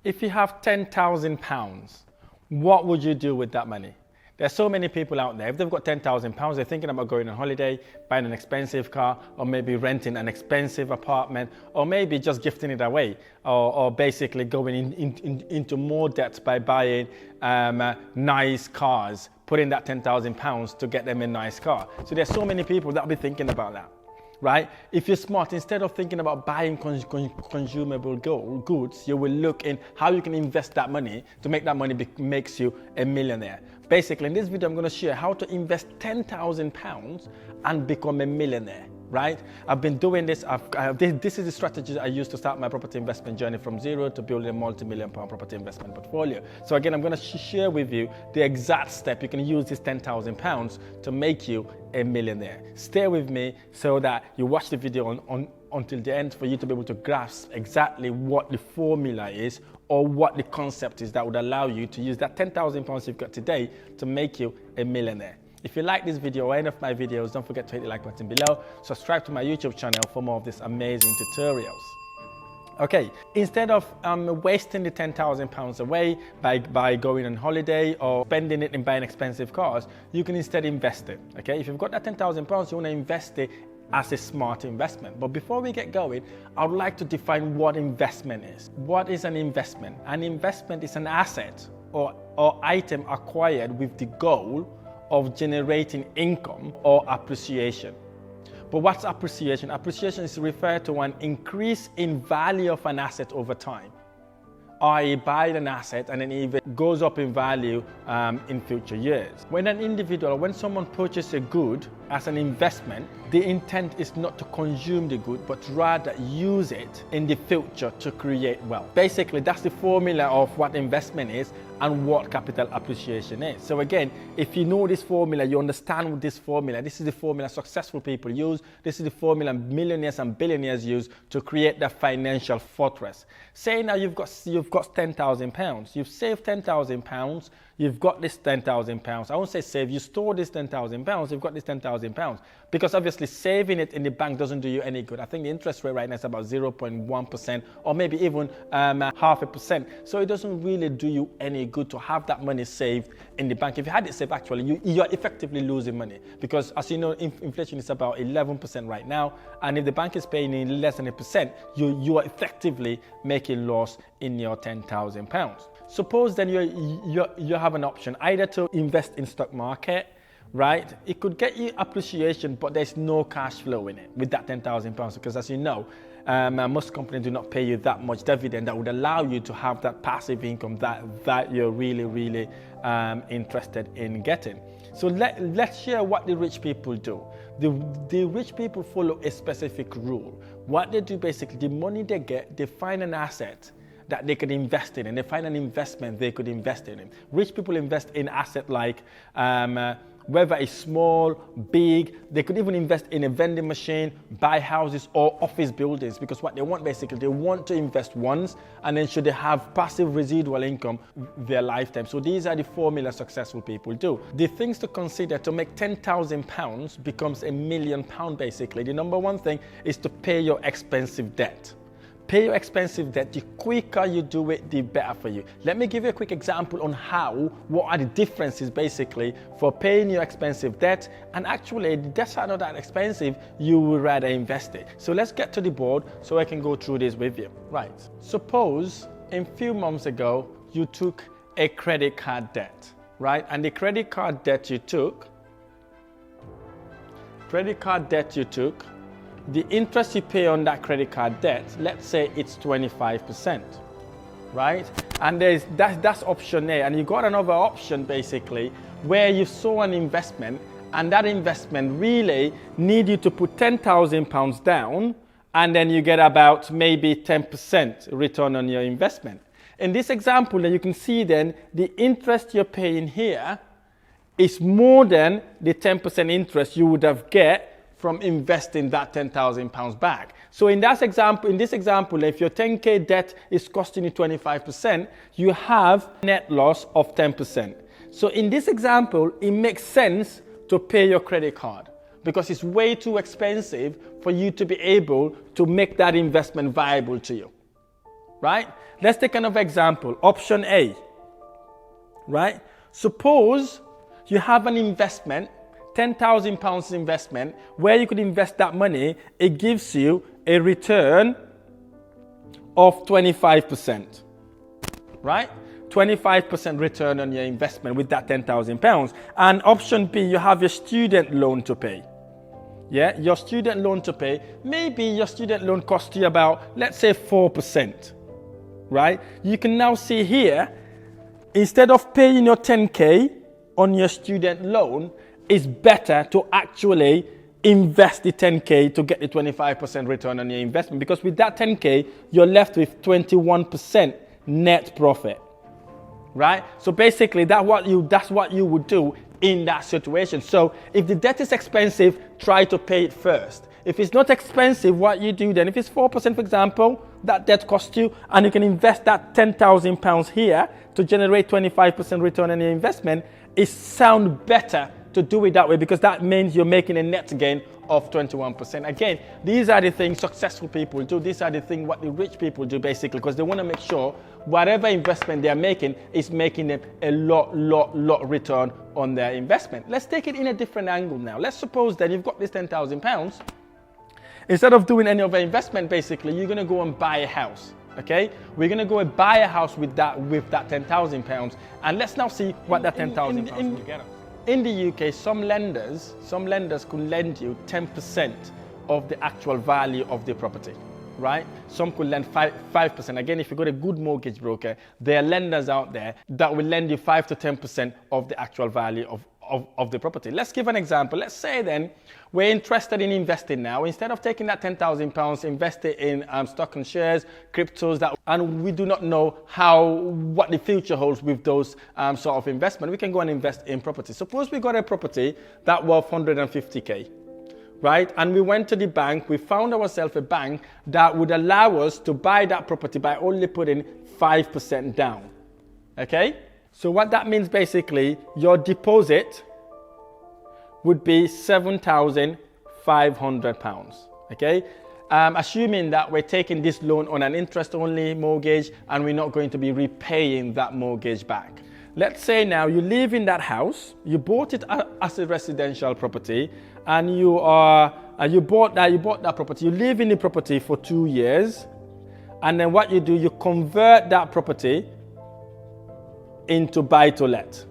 If you have £10,000, what would you do with that money? There's so many people out there, if they've got £10,000, they're thinking about going on holiday, buying an expensive car, or maybe renting an expensive apartment, or maybe just gifting it away, or basically going into more debt by buying nice cars, putting that £10,000 to get them a nice car. So there's so many people that will be thinking about that. Right? If you're smart, instead of thinking about buying consumable goods, you will look in how you can invest that money to make that money makes you a millionaire. Basically, in this video, I'm going to share how to invest £10,000 and become a millionaire. Right? I've been doing this. This is the strategy I used to start my property investment journey from zero to building a multi-million-pound property investment portfolio. So again, I'm going to share with you the exact step you can use this £10,000 to make you a millionaire. Stay with me so that you watch the video until the end for you to be able to grasp exactly what the formula is or what the concept is that would allow you to use that £10,000 you've got today to make you a millionaire. If you like this video or any of my videos, don't forget to hit the like button below. Subscribe to my YouTube channel for more of these amazing tutorials. Okay, instead of wasting the £10,000 away by going on holiday or spending it in buying expensive cars, you can instead invest it. Okay, if you've got that £10,000, you want to invest it as a smart investment. But before we get going, I would like to define what investment is. What is an investment? An investment is an asset or item acquired with the goal of generating income or appreciation. But what's appreciation? Appreciation is referred to an increase in value of an asset over time. I buy an asset and then it goes up in value in future years. When someone purchases a good as an investment, the intent is not to consume the good, but rather use it in the future to create wealth. Basically, that's the formula of what investment is and what capital appreciation is. So again, if you know this formula, you understand this formula. This is the formula successful people use. This is the formula millionaires and billionaires use to create the financial fortress. Say now you've got £10,000. You've saved £10,000. You've got this £10,000. I won't say save, you store this £10,000, you've got this £10,000. Because obviously saving it in the bank doesn't do you any good. I think the interest rate right now is about 0.1% or maybe even 0.5%. So it doesn't really do you any good to have that money saved in the bank. If you had it saved, actually, you're effectively losing money. Because as you know, inflation is about 11% right now. And if the bank is paying in less than 1%, you are effectively making loss in your £10,000. Suppose then you have an option either to invest in stock market, right? It could get you appreciation, but there's no cash flow in it with that £10,000 because, as you know, most companies do not pay you that much dividend that would allow you to have that passive income that you're really interested in getting. So let's share what the rich people do. The rich people follow a specific rule. What they do basically, the money they get, they find an asset that they could invest in, and they find an investment they could invest in. Rich people invest in assets like whether it's small, big, they could even invest in a vending machine, buy houses or office buildings, because what they want basically, they want to invest once and then should they have passive residual income their lifetime. So these are the formula successful people do. The things to consider to make £10,000 becomes £1 million basically. The number one thing is to pay your expensive debt. Pay your expensive debt. The quicker you do it, the better for you. Let me give you a quick example on what are the differences basically for paying your expensive debt, and actually the debts are not that expensive, you would rather invest it. So let's get to the board so I can go through this with you. Right, suppose a few months ago you took a credit card debt, right? And the credit card debt you took, the interest you pay on that credit card debt, let's say it's 25%, right? And that's option A. And you got another option basically where you saw an investment, and that investment really need you to put £10,000 down, and then you get about maybe 10% return on your investment. In this example, you can see then the interest you're paying here is more than the 10% interest you would have get from investing that £10,000 back. So in this example, if your 10K debt is costing you 25%, you have net loss of 10%. So in this example, it makes sense to pay your credit card because it's way too expensive for you to be able to make that investment viable to you. right? Let's take another example. Option A, right? Suppose you have an investment, £10,000 investment, where you could invest that money. It gives you a return of 25%, right? 25% return on your investment with that £10,000. And option B, you have your student loan to pay. Yeah, your student loan to pay. Maybe your student loan costs you about, let's say 4%, right? You can now see here, instead of paying your 10K on your student loan, it's better to actually invest the 10K to get the 25% return on your investment, because with that 10K, you're left with 21% net profit, right? So basically, that's what you would do in that situation. So if the debt is expensive, try to pay it first. If it's not expensive, what you do then, if it's 4%, for example, that debt costs you, and you can invest that £10,000 here to generate 25% return on your investment, it sounds better to do it that way, because that means you're making a net gain of 21%. Again, these are the things successful people do. These are the things what the rich people do, basically, because they want to make sure whatever investment they're making is making them a lot return on their investment. Let's take it in a different angle now. Let's suppose that you've got this £10,000. Instead of doing any other investment, basically, you're going to go and buy a house. Okay, we're going to go and buy a house with that £10,000, and let's now see what that £10,000 will get us. In the UK, some lenders could lend you 10% of the actual value of the property, right? Some could lend 5%. Again, if you got a good mortgage broker, there are lenders out there that will lend you 5 to 10% of the actual value of the property. Let's give an example. Let's say then we're interested in investing now. Instead of taking that £10,000, invest it in stock and shares, cryptos, and we do not know what the future holds with those sort of investment. We can go and invest in property. Suppose we got a property that worth 150K, right? And we went to the bank. We found ourselves a bank that would allow us to buy that property by only putting 5% down. Okay? So what that means, basically, your deposit would be £7,500, okay? Assuming that we're taking this loan on an interest-only mortgage and we're not going to be repaying that mortgage back. Let's say now you live in that house, you bought it as a residential property, and you bought that property, you live in the property for 2 years, and then what you do, you convert that property into buy to let,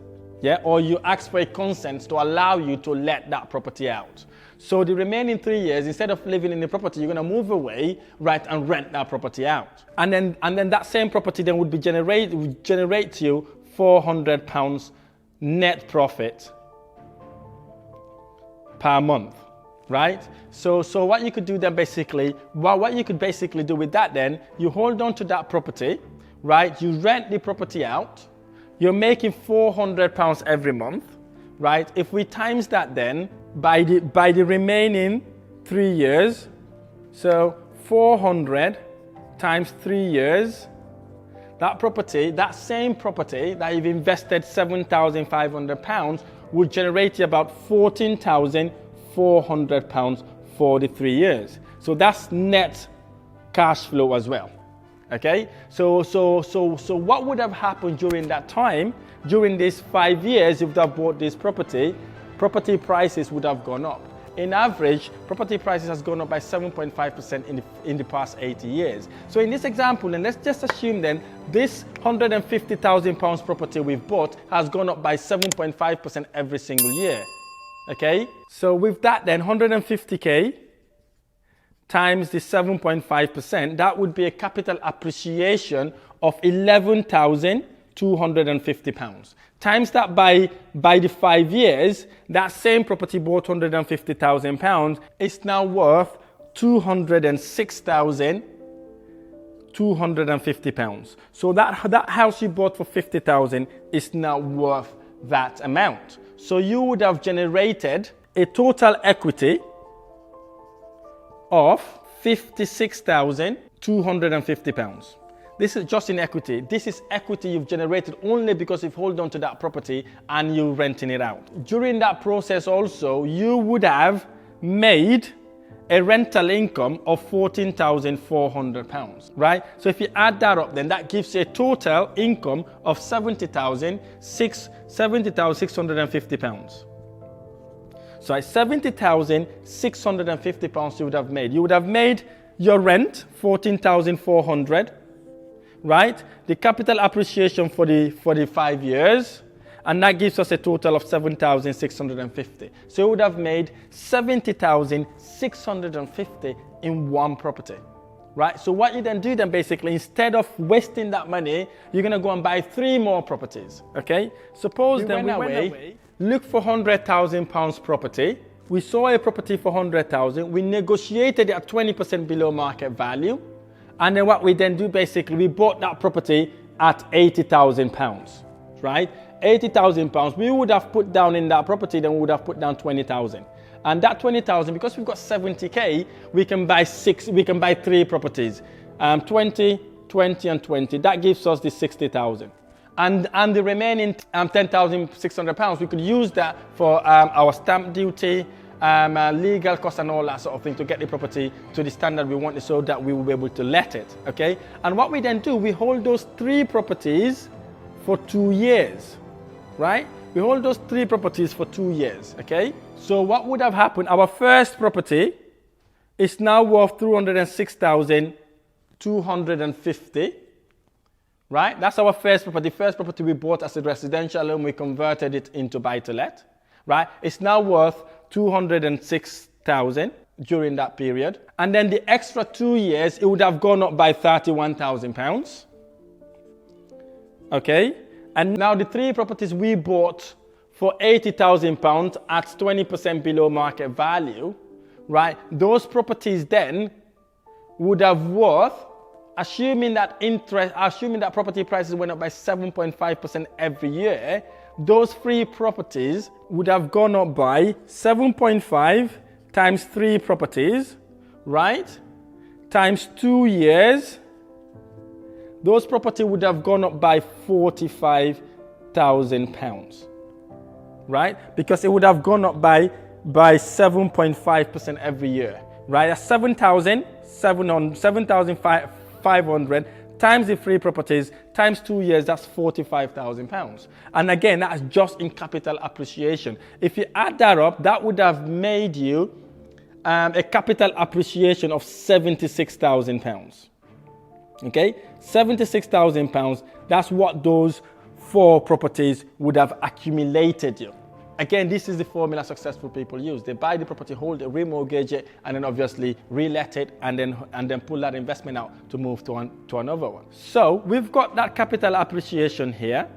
yeah, or you ask for a consent to allow you to let that property out. So the remaining 3 years, instead of living in the property, you're going to move away, right, and rent that property out. And then that same property then would generate you £400 net profit per month, right? So what you could do then, basically, what you could basically do with that then, you hold on to that property, right? You rent the property out. You're making £400 every month, right? If we times that then by the remaining 3 years, so 400 times 3 years, that same property that you've invested £7,500 would generate you about £14,400 for the 3 years. So that's net cash flow as well. Okay, so what would have happened during that time? During these 5 years, if you have bought this property prices would have gone up. In average, property prices has gone up by 7.5% in the past 80 years. So in this example, and let's just assume then this £150,000 property we've bought has gone up by 7.5% every single year. Okay, so with that then 150K times the 7.5%, that would be a capital appreciation of £11,250. Times that by the 5 years, that same property bought £150,000 is now worth £206,250. So that house you bought for £50,000 is now worth that amount. So you would have generated a total equity of £56,250. This is just in equity. This is equity you've generated only because you've held on to that property and you're renting it out. During that process also, you would have made a rental income of £14,400, right? So if you add that up, then that gives you a total income of £70,650. So it's £70,650 you would have made. You would have made your rent, 14,400, right? The capital appreciation for the 5 years, and that gives us a total of 7,650. So you would have made 70,650 in one property, right? So what you then do then basically, instead of wasting that money, you're gonna go and buy 3 more properties, okay? Suppose then we went away, look for £100,000 property. We saw a property for 100,000. We negotiated it at 20% below market value. And then what we then do basically, we bought that property at £80,000, right? £80,000 we would have put down in that property, then we would have put down 20,000. And that 20,000, because we've got 70K, we can buy 3 properties. 20, 20 and 20. That gives us the 60,000. And the remaining £10,600, we could use that for our stamp duty, legal costs and all that sort of thing to get the property to the standard we want it so that we will be able to let it, okay? And what we then do, we hold those 3 properties for 2 years, right? We hold those 3 properties for 2 years, okay? So what would have happened, our first property is now worth 206,250, right? That's our first property. The first property we bought as a residential and we converted it into buy-to-let, right? It's now worth 206,000 during that period. And then the extra 2 years, it would have gone up by £31,000. Okay? And now the 3 properties we bought for £80,000 at 20% below market value, right? Those properties then would have worth, assuming that property prices went up by 7.5% every year, those 3 properties would have gone up by 7.5 times 3 properties, right? Times 2 years. Those properties would have gone up by £45,000, right? Because it would have gone up by 7.5% every year, right? That's 7,500 times the 3 properties times 2 years, that's £45,000. And again, that's just in capital appreciation. If you add that up, that would have made you a capital appreciation of £76,000. Okay, £76,000, that's what those 4 properties would have accumulated you. Again, this is the formula successful people use. They buy the property, hold it, remortgage it, and then obviously re-let it, and then pull that investment out to move to another one. So we've got that capital appreciation here.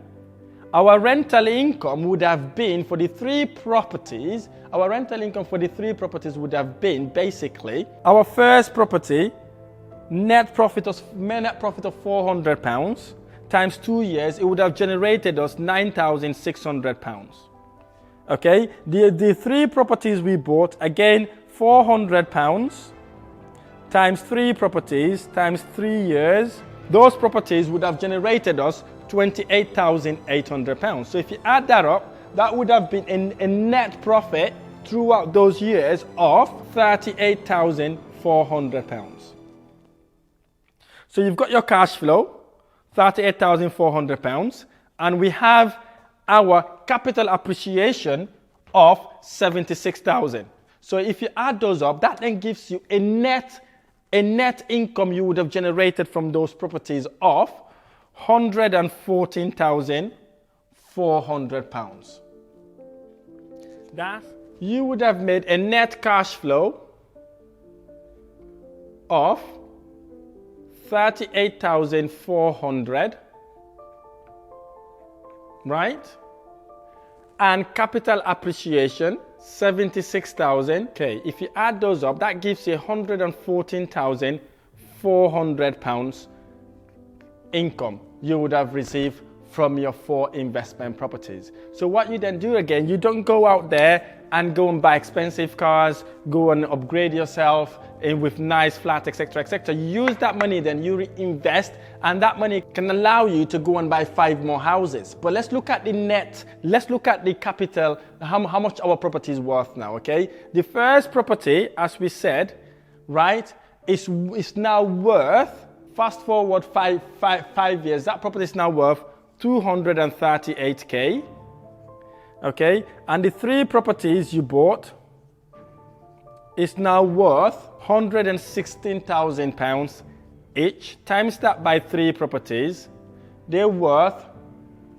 Our rental income would have been for the 3 properties. Our rental income for the 3 properties would have been basically our first property, net profit of £400 times 2 years. It would have generated us £9,600. Okay, the 3 properties we bought, again, £400 times 3 properties times 3 years. Those properties would have generated us £28,800. So if you add that up, that would have been a net profit throughout those years of £38,400. So you've got your cash flow, £38,400, and we have our capital appreciation of 76,000. So if you add those up, that then gives you a net income you would have generated from those properties of £114,400. That you would have made a net cash flow of 38,400, right? And capital appreciation 76,000. Okay, if you add those up, that gives you £114,400 income you would have received from your 4 investment properties. So what you then do again, you don't go out there and go and buy expensive cars, go and upgrade yourself with nice flats, etc., etc. Use that money, then you reinvest, and that money can allow you to go and buy 5 more houses. But let's look at the net, let's look at the capital, how much our property is worth now, okay? The first property, as we said, right, is now worth, fast forward five years, that property is now worth 238K. Okay, and the 3 properties you bought is now worth £116,000 each. Times that by 3 properties, they're worth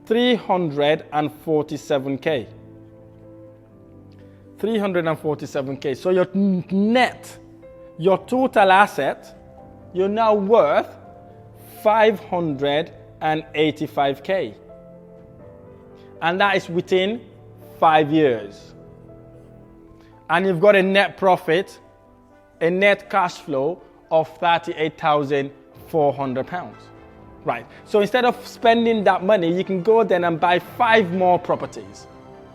347K. 347K. So your net, your total asset, you're now worth 585K. And that is within 5 years. And you've got a net profit, a net cash flow of £38,400. Right. So instead of spending that money, you can go then and buy 5 more properties.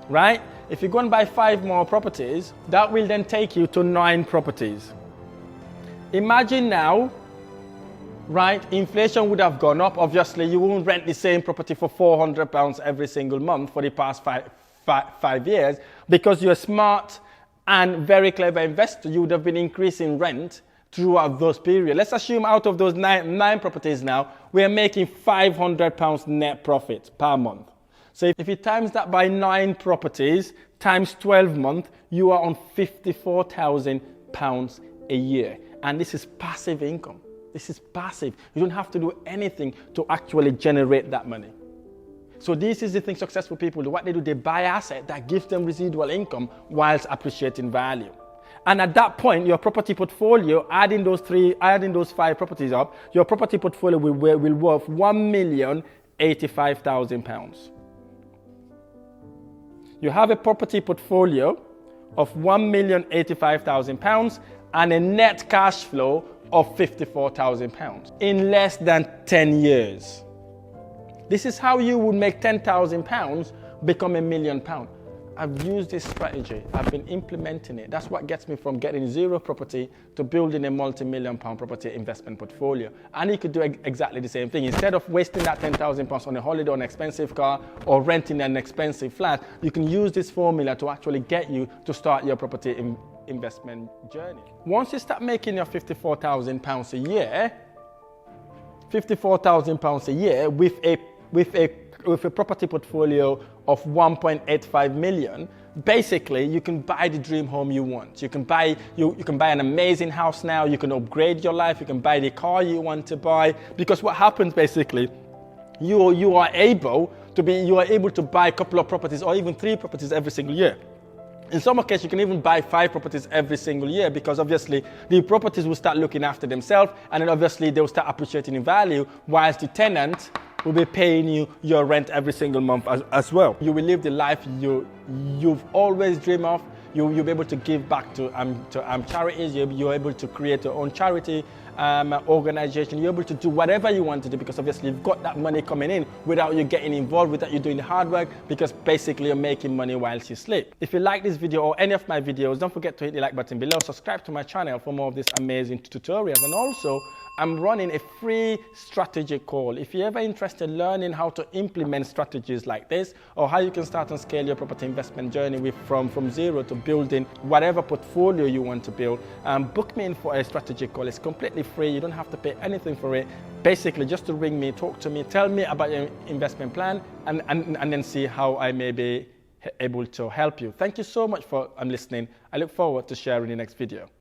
Right? If you go and buy 5 more properties, that will then take you to 9 properties. Imagine now, right, inflation would have gone up. Obviously, you won't rent the same property for £400 every single month for the past five years, because you're a smart and very clever investor. You would have been increasing rent throughout those periods. Let's assume out of those nine properties now, we are making £500 net profit per month. So if you times that by 9 properties times 12 months, you are on £54,000 a year. And this is passive income. This is passive. You don't have to do anything to actually generate that money. So this is the thing successful people do. What they do, they buy asset that gives them residual income whilst appreciating value. And at that point, your property portfolio, adding those 5 properties up, your property portfolio will worth £1,085,000. You have a property portfolio of £1,085,000 and a net cash flow of £54,000 in less than 10 years. This is how you would make £10,000 become £1 million. I've used this strategy. I've been implementing it. That's what gets me from getting 0 property to building a multi-million-pound property investment portfolio. And you could do exactly the same thing. Instead of wasting that £10,000 on a holiday, on an expensive car, or renting an expensive flat, you can use this formula to actually get you to start your property investment journey. Once you start making your £54,000 a year, £54,000 a year with a property portfolio of 1.85 million, basically you can buy the dream home you want. You can buy an amazing house now. You can upgrade your life. You can buy the car you want to buy, because what happens basically, you are able to buy a couple of properties or even 3 properties every single year. In some occasions, you can even buy 5 properties every single year, because obviously the properties will start looking after themselves, and then obviously they will start appreciating in value, whilst the tenant will be paying you your rent every single month as well. You will live the life you've always dreamed of. You'll be able to give back to charities. You're able to create your own charity organization. You're able to do whatever you want to do, because obviously you've got that money coming in without you getting involved, without you doing the hard work, because basically you're making money whilst you sleep. If you like this video or any of my videos, don't forget to hit the like button below. Subscribe to my channel for more of these amazing tutorials. And also, I'm running a free strategy call. If you're ever interested in learning how to implement strategies like this, or how you can start and scale your property investment journey from 0 to building whatever portfolio you want to build, book me in for a strategy call. It's completely free. You don't have to pay anything for it. Basically, just to ring me, talk to me, tell me about your investment plan, and then see how I may be able to help you. Thank you so much for listening. I look forward to sharing the next video.